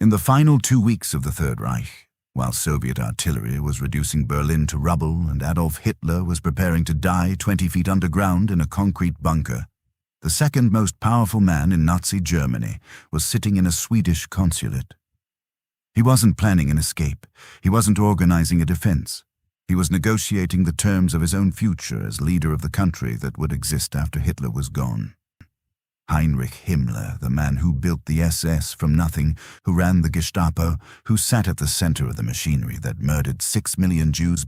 In the final 2 weeks of the Third Reich, while Soviet artillery was reducing Berlin to rubble and Adolf Hitler was preparing to die 20 feet underground in a concrete bunker, the second most powerful man in Nazi Germany was sitting in a Swedish consulate. He wasn't planning an escape. He wasn't organizing a defense. He was negotiating the terms of his own future as leader of the country that would exist after Hitler was gone. Heinrich Himmler, the man who built the SS from nothing, who ran the Gestapo, who sat at the center of the machinery that murdered 6 million Jews,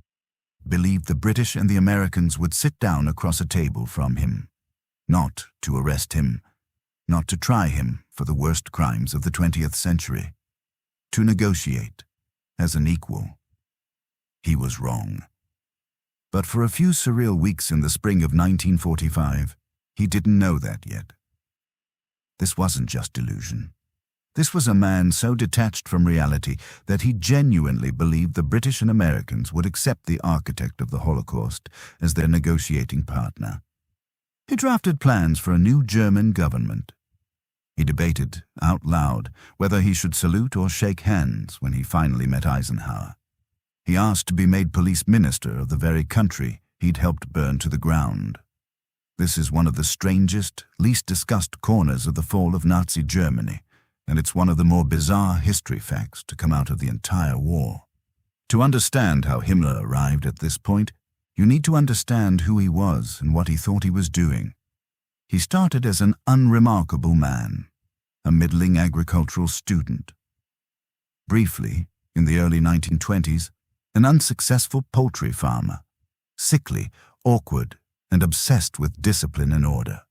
believed the British and the Americans would sit down across a table from him. Not to arrest him, not to try him for the worst crimes of the 20th century. To negotiate as an equal. He was wrong. But for a few surreal weeks in the spring of 1945, he didn't know that yet. This wasn't just delusion. This was a man so detached from reality that he genuinely believed the British and Americans would accept the architect of the Holocaust as their negotiating partner. He drafted plans for a new German government. He debated, out loud, whether he should salute or shake hands when he finally met Eisenhower. He asked to be made police minister of the very country he'd helped burn to the ground. This is one of the strangest, least discussed corners of the fall of Nazi Germany, and it's one of the more bizarre history facts to come out of the entire war. To understand how Himmler arrived at this point, you need to understand who he was and what he thought he was doing. He started as an unremarkable man, a middling agricultural student. Briefly, in the early 1920s, an unsuccessful poultry farmer, sickly, awkward, and obsessed with discipline and order.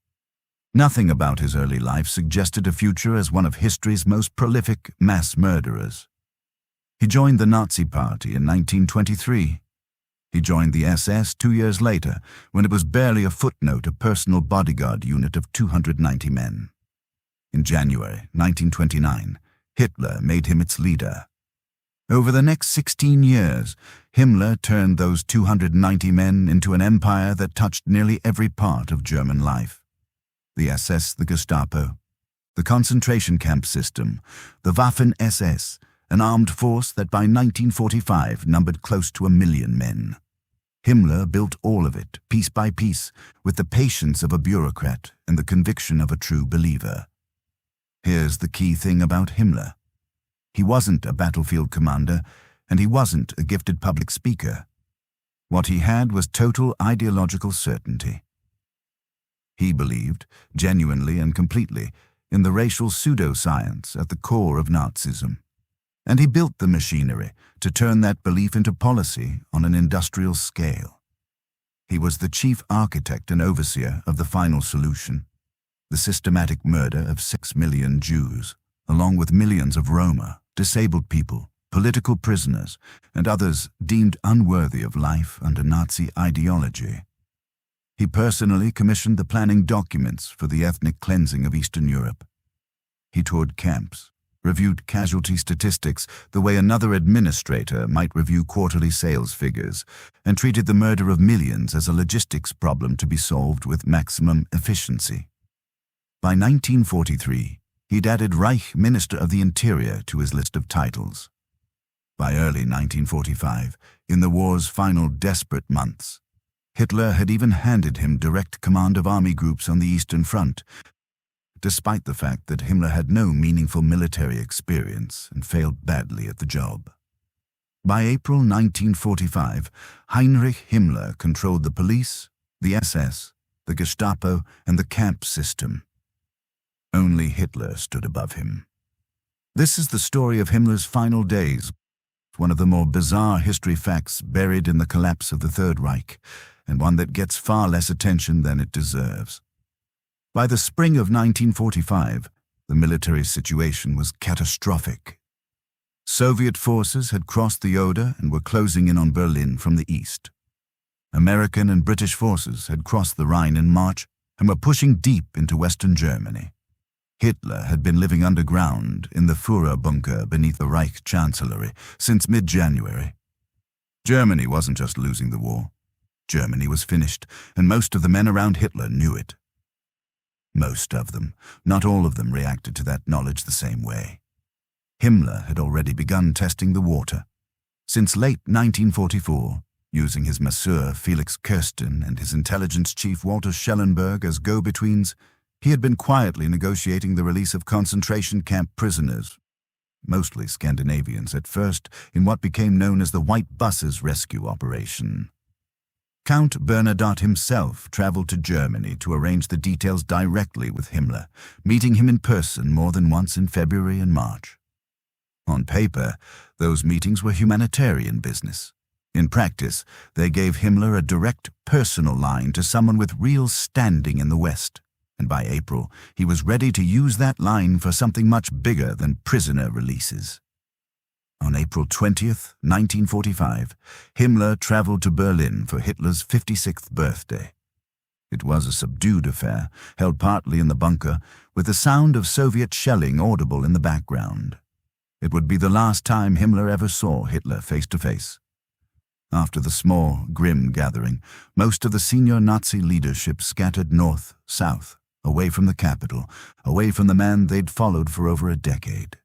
Nothing about his early life suggested a future as one of history's most prolific mass murderers. He joined the Nazi Party in 1923. He joined the SS 2 years later, when it was barely a footnote, a personal bodyguard unit of 290 men. In January 1929, Hitler made him its leader. Over the next 16 years, Himmler turned those 290 men into an empire that touched nearly every part of German life. The SS, the Gestapo, the concentration camp system, the Waffen-SS, an armed force that by 1945 numbered close to 1 million men. Himmler built all of it, piece by piece, with the patience of a bureaucrat and the conviction of a true believer. Here's the key thing about Himmler. He wasn't a battlefield commander, and he wasn't a gifted public speaker. What he had was total ideological certainty. He believed, genuinely and completely, in the racial pseudoscience at the core of Nazism. And he built the machinery to turn that belief into policy on an industrial scale. He was the chief architect and overseer of the final solution, the systematic murder of 6 million Jews, along with millions of Roma, disabled people, political prisoners, and others deemed unworthy of life under Nazi ideology. He personally commissioned the planning documents for the ethnic cleansing of Eastern Europe. He toured camps, reviewed casualty statistics the way another administrator might review quarterly sales figures, and treated the murder of millions as a logistics problem to be solved with maximum efficiency. By 1943, he'd added Reich Minister of the Interior to his list of titles. By early 1945, in the war's final desperate months, Hitler had even handed him direct command of army groups on the Eastern Front, despite the fact that Himmler had no meaningful military experience and failed badly at the job. By April 1945, Heinrich Himmler controlled the police, the SS, the Gestapo, and the camp system. Only Hitler stood above him. This is the story of Himmler's final days, one of the more bizarre history facts buried in the collapse of the Third Reich, and one that gets far less attention than it deserves. By the spring of 1945, the military situation was catastrophic. Soviet forces had crossed the Oder and were closing in on Berlin from the east. American and British forces had crossed the Rhine in March and were pushing deep into Western Germany. Hitler had been living underground in the Führerbunker beneath the Reich Chancellery since mid-January. Germany wasn't just losing the war. Germany was finished, and most of the men around Hitler knew it. Most of them, not all of them, reacted to that knowledge the same way. Himmler had already begun testing the water. Since late 1944, using his masseur Felix Kirsten and his intelligence chief Walter Schellenberg as go-betweens, he had been quietly negotiating the release of concentration camp prisoners, mostly Scandinavians at first, in what became known as the White Buses Rescue Operation. Count Bernadotte himself traveled to Germany to arrange the details directly with Himmler, meeting him in person more than once in February and March. On paper, those meetings were humanitarian business. In practice, they gave Himmler a direct personal line to someone with real standing in the West, and by April, he was ready to use that line for something much bigger than prisoner releases. On April 20th, 1945, Himmler traveled to Berlin for Hitler's 56th birthday. It was a subdued affair, held partly in the bunker, with the sound of Soviet shelling audible in the background. It would be the last time Himmler ever saw Hitler face to face. After the small, grim gathering, most of the senior Nazi leadership scattered north, south, away from the capital, away from the man they'd followed for over a decade.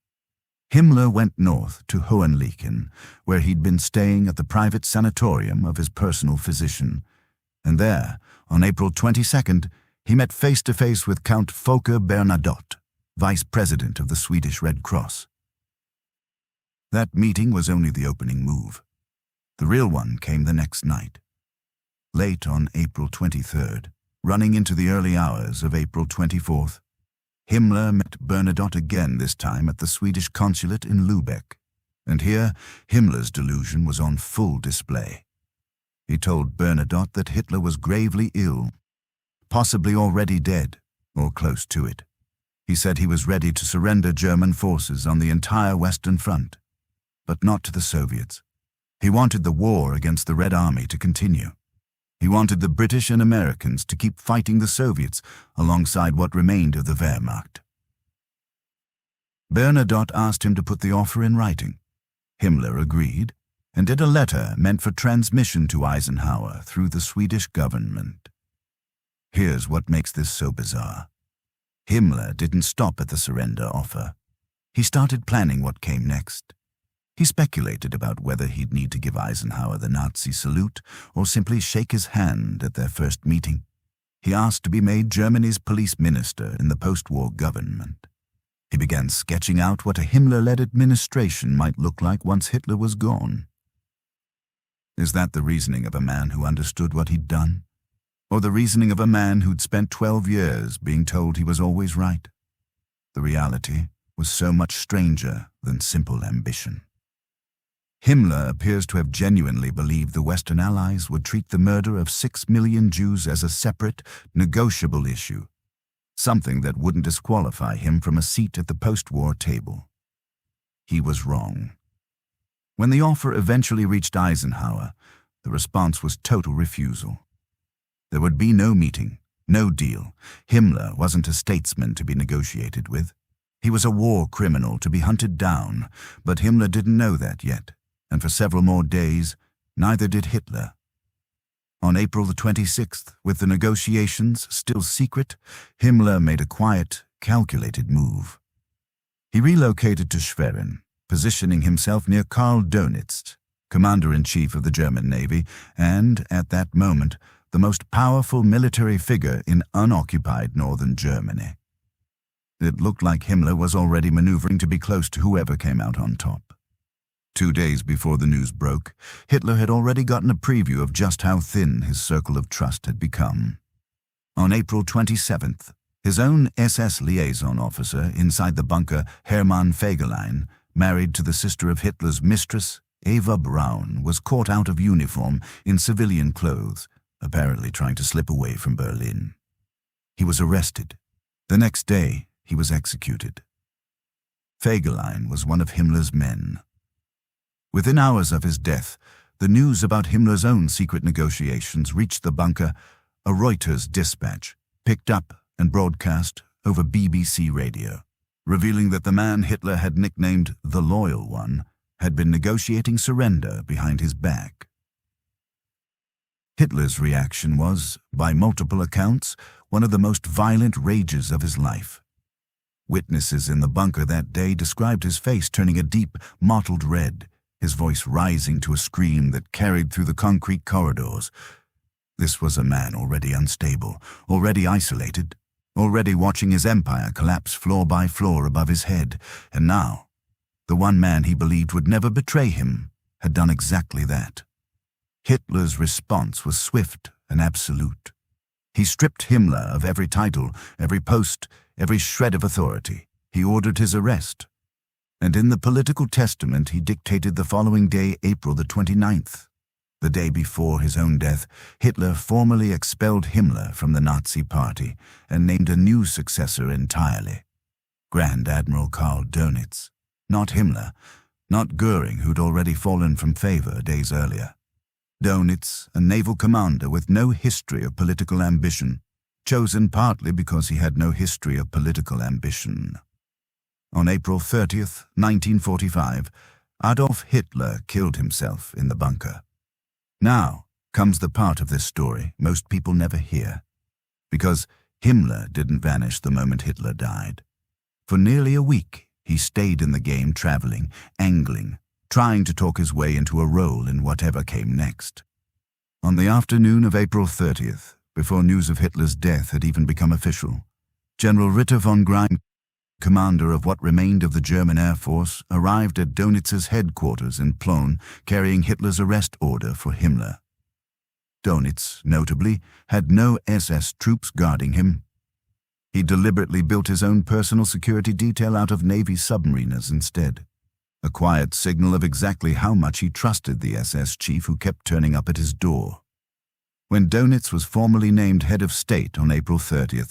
Himmler went north to Hohenleichen, where he'd been staying at the private sanatorium of his personal physician, and there, on April 22nd, he met face-to-face with Count Volker Bernadotte, vice president of the Swedish Red Cross. That meeting was only the opening move. The real one came the next night. Late on April 23rd, running into the early hours of April 24th, Himmler met Bernadotte again, this time at the Swedish consulate in Lübeck, and here Himmler's delusion was on full display. He told Bernadotte that Hitler was gravely ill, possibly already dead, or close to it. He said he was ready to surrender German forces on the entire Western Front, but not to the Soviets. He wanted the war against the Red Army to continue. He wanted the British and Americans to keep fighting the Soviets alongside what remained of the Wehrmacht. Bernadotte asked him to put the offer in writing. Himmler agreed and did a letter meant for transmission to Eisenhower through the Swedish government. Here's what makes this so bizarre. Himmler didn't stop at the surrender offer. He started planning what came next. He speculated about whether he'd need to give Eisenhower the Nazi salute or simply shake his hand at their first meeting. He asked to be made Germany's police minister in the post-war government. He began sketching out what a Himmler-led administration might look like once Hitler was gone. Is that the reasoning of a man who understood what he'd done? Or the reasoning of a man who'd spent 12 years being told he was always right? The reality was so much stranger than simple ambition. Himmler appears to have genuinely believed the Western Allies would treat the murder of 6 million Jews as a separate, negotiable issue, something that wouldn't disqualify him from a seat at the post-war table. He was wrong. When the offer eventually reached Eisenhower, the response was total refusal. There would be no meeting, no deal. Himmler wasn't a statesman to be negotiated with. He was a war criminal to be hunted down, but Himmler didn't know that yet. And for several more days, neither did Hitler. On April the 26th, with the negotiations still secret, Himmler made a quiet, calculated move. He relocated to Schwerin, positioning himself near Karl Dönitz, commander-in-chief of the German Navy, and, at that moment, the most powerful military figure in unoccupied northern Germany. It looked like Himmler was already maneuvering to be close to whoever came out on top. 2 days before the news broke, Hitler had already gotten a preview of just how thin his circle of trust had become. On April 27th, his own SS liaison officer inside the bunker, Hermann Fegelein, married to the sister of Hitler's mistress, Eva Braun, was caught out of uniform in civilian clothes, apparently trying to slip away from Berlin. He was arrested. The next day, he was executed. Fegelein was one of Himmler's men. Within hours of his death, the news about Himmler's own secret negotiations reached the bunker, a Reuters dispatch, picked up and broadcast over BBC radio, revealing that the man Hitler had nicknamed the Loyal One had been negotiating surrender behind his back. Hitler's reaction was, by multiple accounts, one of the most violent rages of his life. Witnesses in the bunker that day described his face turning a deep, mottled red, his voice rising to a scream that carried through the concrete corridors. This was a man already unstable, already isolated, already watching his empire collapse floor by floor above his head, and now, the one man he believed would never betray him had done exactly that. Hitler's response was swift and absolute. He stripped Himmler of every title, every post, every shred of authority. He ordered his arrest. And in the political testament he dictated the following day, April the 29th. The day before his own death, Hitler formally expelled Himmler from the Nazi Party and named a new successor entirely. Grand Admiral Karl Dönitz. Not Himmler, not Goering, who'd already fallen from favor days earlier. Dönitz, a naval commander with no history of political ambition, chosen partly because he had no history of political ambition. On April 30th, 1945, Adolf Hitler killed himself in the bunker. Now comes the part of this story most people never hear, because Himmler didn't vanish the moment Hitler died. For nearly a week, he stayed in the game, traveling, angling, trying to talk his way into a role in whatever came next. On the afternoon of April 30th, before news of Hitler's death had even become official, General Ritter von Greim, commander of what remained of the German Air Force, arrived at Dönitz's headquarters in Plön, carrying Hitler's arrest order for Himmler. Dönitz, notably, had no SS troops guarding him. He deliberately built his own personal security detail out of Navy submariners instead, a quiet signal of exactly how much he trusted the SS chief who kept turning up at his door. When Dönitz was formally named head of state on April 30th,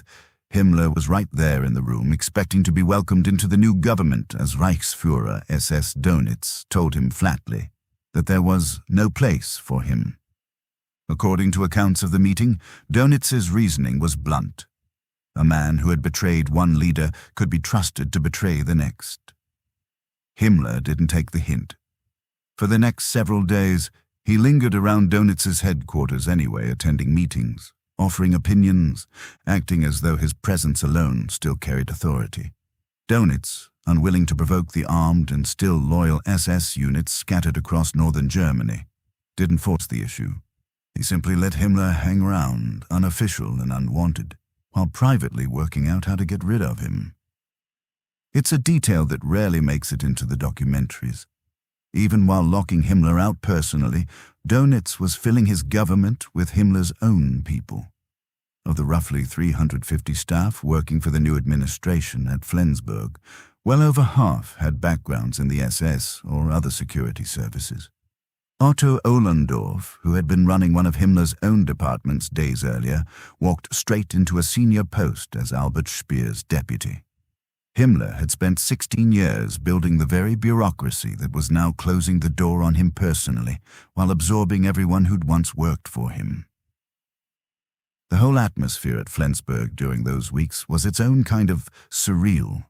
Himmler was right there in the room, expecting to be welcomed into the new government as Reichsführer SS Dönitz told him flatly that there was no place for him. According to accounts of the meeting, Dönitz's reasoning was blunt. A man who had betrayed one leader could be trusted to betray the next. Himmler didn't take the hint. For the next several days, he lingered around Dönitz's headquarters anyway, attending meetings, offering opinions, acting as though his presence alone still carried authority. Dönitz, unwilling to provoke the armed and still loyal SS units scattered across northern Germany, didn't force the issue. He simply let Himmler hang around, unofficial and unwanted, while privately working out how to get rid of him. It's a detail that rarely makes it into the documentaries. Even while locking Himmler out personally, Dönitz was filling his government with Himmler's own people. Of the roughly 350 staff working for the new administration at Flensburg, well over half had backgrounds in the SS or other security services. Otto Ohlendorf, who had been running one of Himmler's own departments days earlier, walked straight into a senior post as Albert Speer's deputy. Himmler had spent 16 years building the very bureaucracy that was now closing the door on him personally, while absorbing everyone who'd once worked for him. The whole atmosphere at Flensburg during those weeks was its own kind of surreal.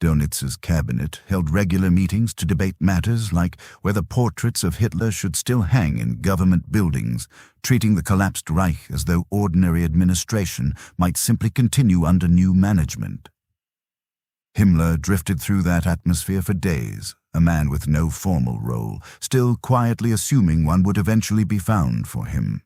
Dönitz's cabinet held regular meetings to debate matters like whether portraits of Hitler should still hang in government buildings, treating the collapsed Reich as though ordinary administration might simply continue under new management. Himmler drifted through that atmosphere for days, a man with no formal role, still quietly assuming one would eventually be found for him.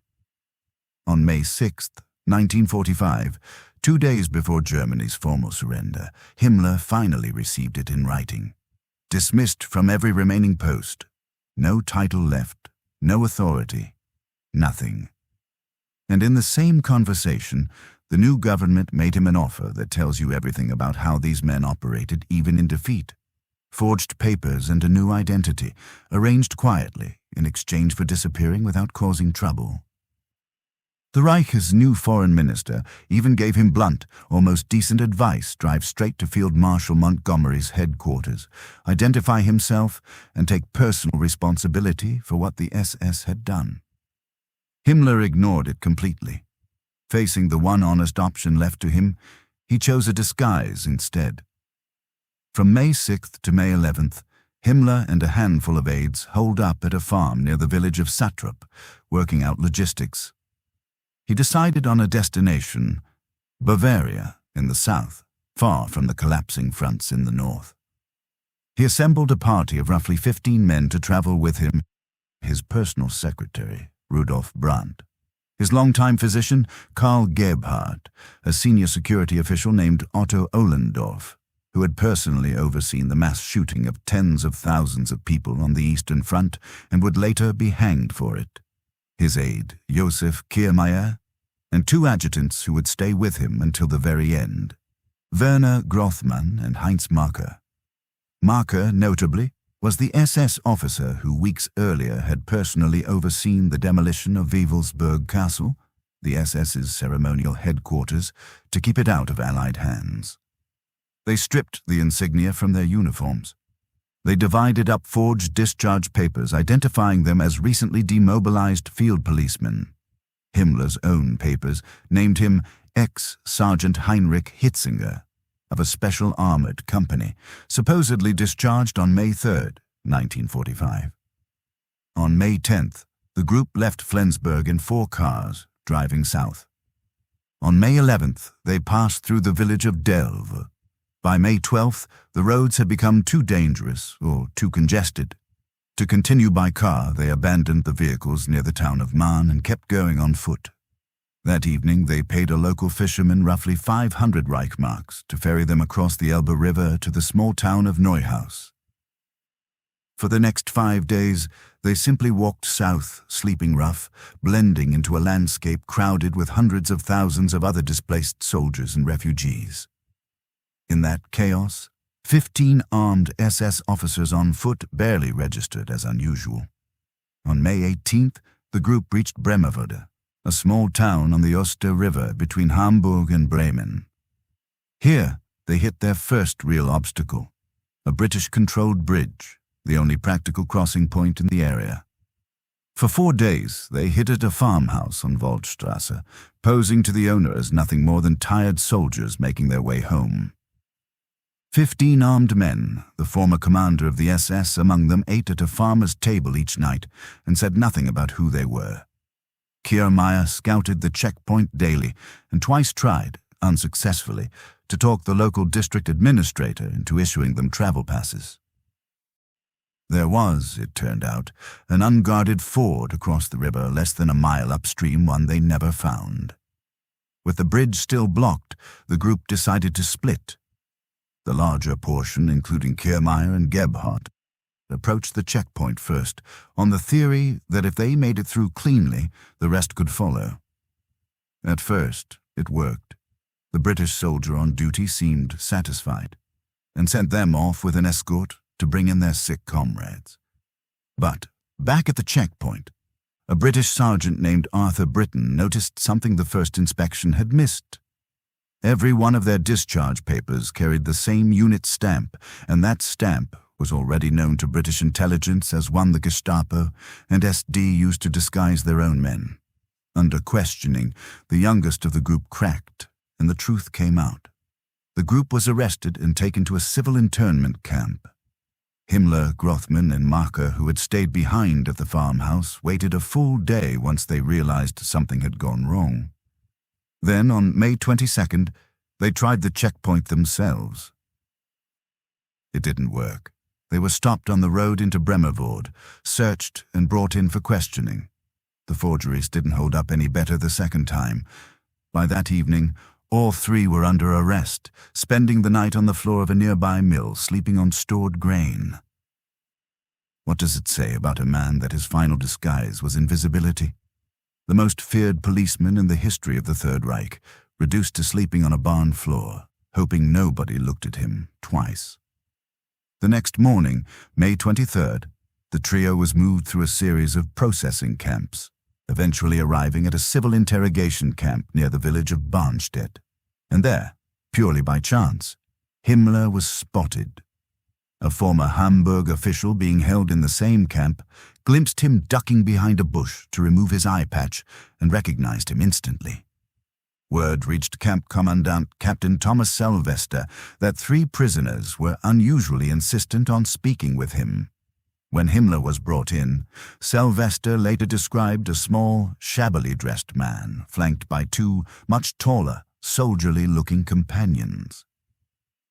On May 6, 1945, 2 days before Germany's formal surrender, Himmler finally received it in writing. Dismissed from every remaining post. No title left, no authority, nothing. And in the same conversation, the new government made him an offer that tells you everything about how these men operated even in defeat. Forged papers and a new identity, arranged quietly in exchange for disappearing without causing trouble. The Reich's new foreign minister even gave him blunt, almost decent advice: drive straight to Field Marshal Montgomery's headquarters, identify himself, and take personal responsibility for what the SS had done. Himmler ignored it completely. Facing the one honest option left to him, he chose a disguise instead. From May 6th to May 11th, Himmler and a handful of aides holed up at a farm near the village of Sattrup, working out logistics. He decided on a destination, Bavaria in the south, far from the collapsing fronts in the north. He assembled a party of roughly 15 men to travel with him, his personal secretary, Rudolf Brandt, his longtime physician, Karl Gebhardt, a senior security official named Otto Ohlendorf, who had personally overseen the mass shooting of tens of thousands of people on the Eastern Front and would later be hanged for it, his aide, Josef Kiermaier, and 2 adjutants who would stay with him until the very end, Werner Grothmann and Heinz Marker. Marker, notably, was the SS officer who weeks earlier had personally overseen the demolition of Wewelsburg Castle, the SS's ceremonial headquarters, to keep it out of Allied hands. They stripped the insignia from their uniforms. They divided up forged discharge papers identifying them as recently demobilized field policemen. Himmler's own papers named him ex-Sergeant Heinrich Hitzinger, of a special armored company, supposedly discharged on May 3, 1945. On May 10th, the group left Flensburg in 4 cars, driving south. On May 11th, they passed through the village of Elbe. By May 12th, the roads had become too dangerous or too congested. To continue by car, they abandoned the vehicles near the town of Mahn and kept going on foot. That evening, they paid a local fisherman roughly 500 Reichmarks to ferry them across the Elbe River to the small town of Neuhaus. For the next 5 days, they simply walked south, sleeping rough, blending into a landscape crowded with hundreds of thousands of other displaced soldiers and refugees. In that chaos, 15 armed SS officers on foot barely registered as unusual. On May 18th, the group reached Bremervörde, a small town on the Oster River between Hamburg and Bremen. Here, they hit their first real obstacle, a British-controlled bridge, the only practical crossing point in the area. For 4 days, they hid at a farmhouse on Waldstrasse, posing to the owner as nothing more than tired soldiers making their way home. 15 armed men, the former commander of the SS among them, ate at a farmer's table each night and said nothing about who they were. Kiermaier scouted the checkpoint daily and twice tried, unsuccessfully, to talk the local district administrator into issuing them travel passes. There was, it turned out, an unguarded ford across the river less than a mile upstream, one they never found. With the bridge still blocked, the group decided to split. The larger portion, including Kiermaier and Gebhardt, approached the checkpoint first, on the theory that if they made it through cleanly, the rest could follow. At first, it worked. The British soldier on duty seemed satisfied, and sent them off with an escort to bring in their sick comrades. But, back at the checkpoint, a British sergeant named Arthur Britton noticed something the first inspection had missed. Every one of their discharge papers carried the same unit stamp, and that stamp was already known to British intelligence as one the Gestapo and SD used to disguise their own men. Under questioning, the youngest of the group cracked, and the truth came out. The group was arrested and taken to a civil internment camp. Himmler, Grothmann, and Marker, who had stayed behind at the farmhouse, waited a full day once they realized something had gone wrong. Then, on May 22nd, they tried the checkpoint themselves. It didn't work. They were stopped on the road into Bremervörde, searched and brought in for questioning. The forgeries didn't hold up any better the second time. By that evening, all 3 were under arrest, spending the night on the floor of a nearby mill, sleeping on stored grain. What does it say about a man that his final disguise was invisibility? The most feared policeman in the history of the Third Reich, reduced to sleeping on a barn floor, hoping nobody looked at him twice. The next morning, May 23rd, the trio was moved through a series of processing camps, eventually arriving at a civil interrogation camp near the village of Barnstedt. And there, purely by chance, Himmler was spotted. A former Hamburg official being held in the same camp glimpsed him ducking behind a bush to remove his eye patch and recognized him instantly. Word reached Camp Commandant Captain Thomas Sylvester that 3 prisoners were unusually insistent on speaking with him. When Himmler was brought in, Sylvester later described a small, shabbily dressed man flanked by 2 much taller, soldierly-looking companions.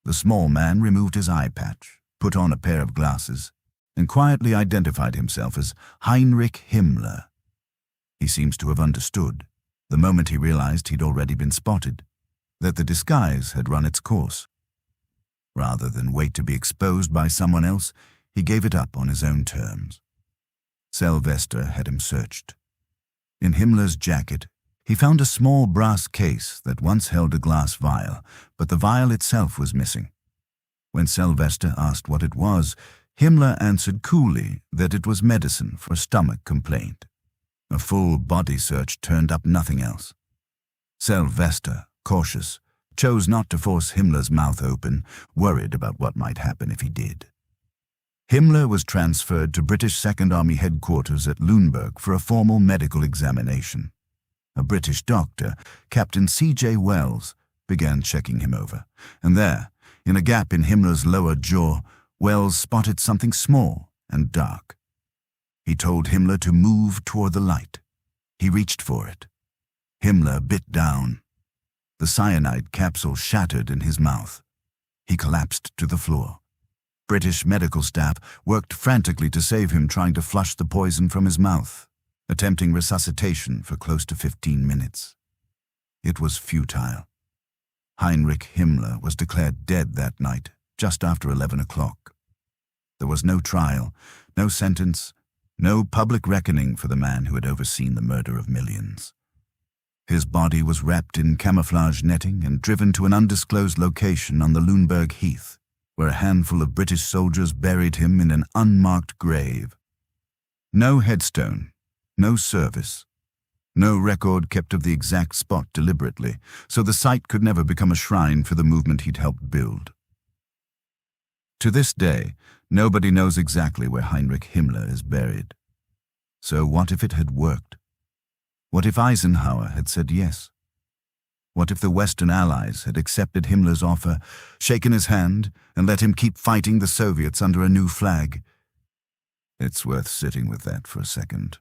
The small man removed his eye patch, put on a pair of glasses, and quietly identified himself as Heinrich Himmler. He seems to have understood, the moment he realized he'd already been spotted, that the disguise had run its course. Rather than wait to be exposed by someone else, he gave it up on his own terms. Sylvester had him searched. In Himmler's jacket, he found a small brass case that once held a glass vial, but the vial itself was missing. When Sylvester asked what it was, Himmler answered coolly that it was medicine for a stomach complaint. A full body search turned up nothing else. Sylvester, cautious, chose not to force Himmler's mouth open, worried about what might happen if he did. Himmler was transferred to British Second Army headquarters at Lüneburg for a formal medical examination. A British doctor, Captain C.J. Wells, began checking him over, and there, in a gap in Himmler's lower jaw, Wells spotted something small and dark. He told Himmler to move toward the light. He reached for it. Himmler bit down. The cyanide capsule shattered in his mouth. He collapsed to the floor. British medical staff worked frantically to save him, trying to flush the poison from his mouth, attempting resuscitation for close to 15 minutes. It was futile. Heinrich Himmler was declared dead that night, just after 11 o'clock. There was no trial, no sentence, no public reckoning for the man who had overseen the murder of millions. His body was wrapped in camouflage netting and driven to an undisclosed location on the Lüneburg Heath, where a handful of British soldiers buried him in an unmarked grave. No headstone, no service, no record kept of the exact spot deliberately, so the site could never become a shrine for the movement he'd helped build. To this day, nobody knows exactly where Heinrich Himmler is buried. So what if it had worked? What if Eisenhower had said yes? What if the Western Allies had accepted Himmler's offer, shaken his hand, and let him keep fighting the Soviets under a new flag? It's worth sitting with that for a second.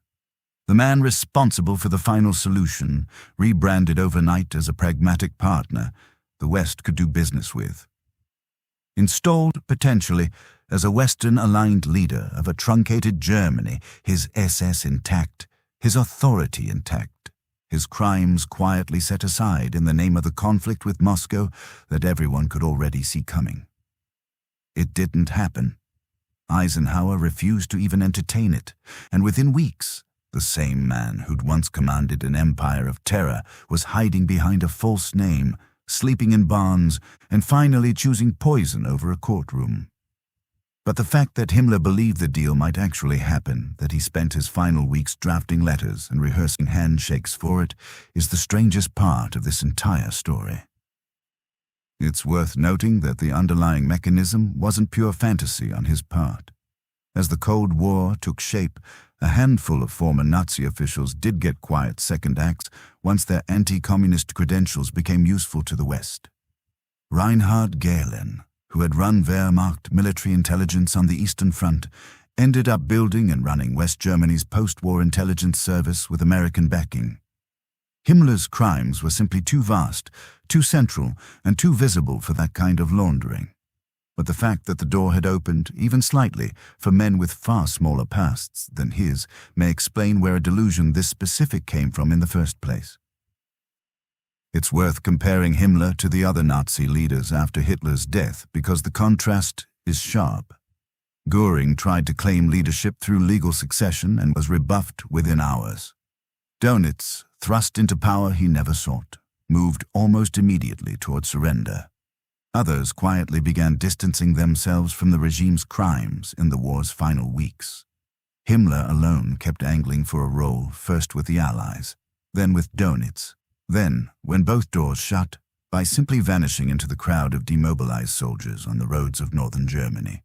The man responsible for the final solution, rebranded overnight as a pragmatic partner, the West could do business with. Installed, potentially, as a Western-aligned leader of a truncated Germany, his SS intact, his authority intact, his crimes quietly set aside in the name of the conflict with Moscow that everyone could already see coming. It didn't happen. Eisenhower refused to even entertain it, and within weeks, the same man who'd once commanded an empire of terror was hiding behind a false name, sleeping in barns, and finally choosing poison over a courtroom. But the fact that Himmler believed the deal might actually happen, that he spent his final weeks drafting letters and rehearsing handshakes for it, is the strangest part of this entire story. It's worth noting that the underlying mechanism wasn't pure fantasy on his part. As the Cold War took shape, a handful of former Nazi officials did get quiet second acts once their anti-communist credentials became useful to the West. Reinhard Gehlen, who had run Wehrmacht military intelligence on the Eastern Front, ended up building and running West Germany's post-war intelligence service with American backing. Himmler's crimes were simply too vast, too central, and too visible for that kind of laundering. But the fact that the door had opened, even slightly, for men with far smaller pasts than his may explain where a delusion this specific came from in the first place. It's worth comparing Himmler to the other Nazi leaders after Hitler's death because the contrast is sharp. Göring tried to claim leadership through legal succession and was rebuffed within hours. Dönitz, thrust into power he never sought, moved almost immediately toward surrender. Others quietly began distancing themselves from the regime's crimes in the war's final weeks. Himmler alone kept angling for a role, first with the Allies, then with Dönitz, then, when both doors shut, by simply vanishing into the crowd of demobilized soldiers on the roads of northern Germany.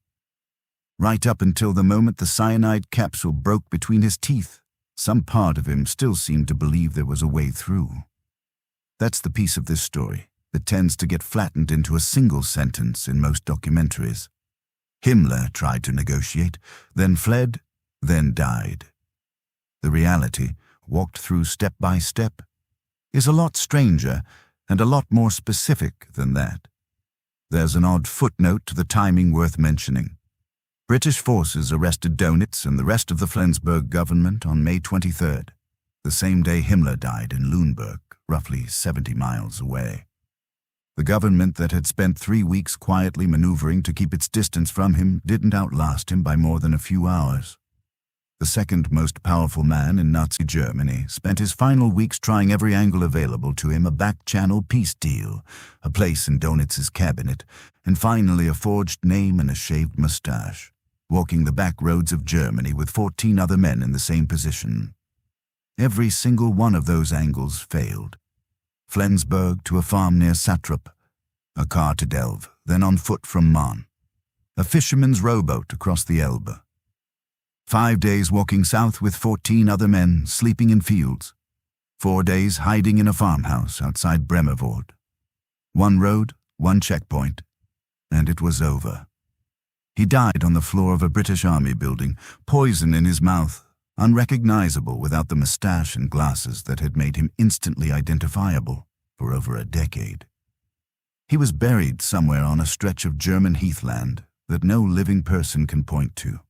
Right up until the moment the cyanide capsule broke between his teeth, some part of him still seemed to believe there was a way through. That's the piece of this story that tends to get flattened into a single sentence in most documentaries. Himmler tried to negotiate, then fled, then died. The reality, walked through step by step, is a lot stranger and a lot more specific than that. There's an odd footnote to the timing worth mentioning. British forces arrested Dönitz and the rest of the Flensburg government on May 23rd, the same day Himmler died in Lüneburg, roughly 70 miles away. The government that had spent 3 weeks quietly maneuvering to keep its distance from him didn't outlast him by more than a few hours. The second most powerful man in Nazi Germany spent his final weeks trying every angle available to him: a back-channel peace deal, a place in Dönitz's cabinet, and finally a forged name and a shaved mustache, walking the back roads of Germany with 14 other men in the same position. Every single one of those angles failed. Flensburg to a farm near Satrop, a car to Delve, then on foot from Mahn, a fisherman's rowboat across the Elbe. 5 days walking south with 14 other men, sleeping in fields. 4 days hiding in a farmhouse outside Bremervörde. 1 road, 1 checkpoint, and it was over. He died on the floor of a British Army building, poison in his mouth, unrecognizable without the mustache and glasses that had made him instantly identifiable for over a decade. He was buried somewhere on a stretch of German heathland that no living person can point to.